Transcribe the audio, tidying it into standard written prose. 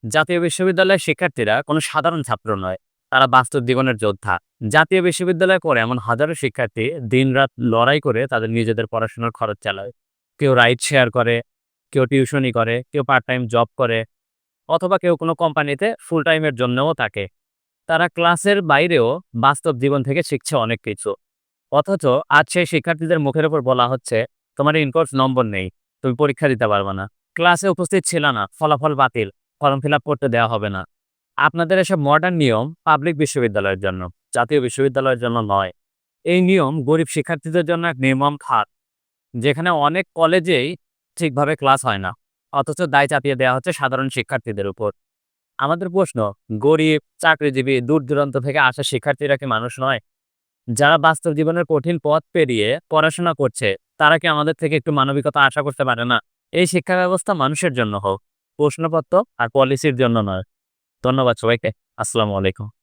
জাতীয় বিশ্ববিদ্যালয়ের শিক্ষার্থীরা কোনো সাধারণ ছাত্র নয়, তারা বাস্তব জীবনের যোদ্ধা। জাতীয় বিশ্ববিদ্যালয়ে পড়ে এমন হাজারো শিক্ষার্থী দিনরাত লড়াই করে তাদের নিজেদের পড়াশোনার খরচ চালায়। কেউ রাইড শেয়ার করে, কেউ টিউশনি করে, কেউ পার্ট টাইম জব করে, অথবা কেউ কোনো কোম্পানিতে ফুল টাইমের জন্যও থাকে। তারা ক্লাসের বাইরেও বাস্তব জীবন থেকে শিখছে অনেক কিছু। অথচ আজ সেই শিক্ষার্থীদের মুখের উপর বলা হচ্ছে, তোমার ইনকোর্স নম্বর নেই, তুমি পরীক্ষা দিতে পারবে না, ক্লাসে উপস্থিত ছিল না, ফলাফল বাতিল, ফর্ম ফিল আপ করতে দেওয়া হবে না। আপনাদের এসব মডার্ন নিয়ম পাবলিক বিশ্ববিদ্যালয়ের জন্য, জাতীয় বিশ্ববিদ্যালয়ের জন্য নয়। এই নিয়ম গরিব শিক্ষার্থীদের জন্য এক নির্মম খাত, যেখানে অনেক কলেজেই ঠিকভাবে ক্লাস হয় না, অথচ দায় চাপিয়ে দেওয়া হচ্ছে সাধারণ শিক্ষার্থীদের উপর। আমাদের প্রশ্ন, গরিব, চাকরিজীবী, দূর দূরান্ত থেকে আসা শিক্ষার্থীরা কি মানুষ নয়? যারা বাস্তব জীবনের কঠিন পথ পেরিয়ে পড়াশোনা করছে, তারা কি আমাদের থেকে একটু মানবিকতা আশা করতে পারে না? এই শিক্ষা ব্যবস্থা মানুষের জন্য হোক, প্রশ্নপত্র আর পলিসির জন্য নয়। ধন্যবাদ সবাইকে। আসসালামু আলাইকুম।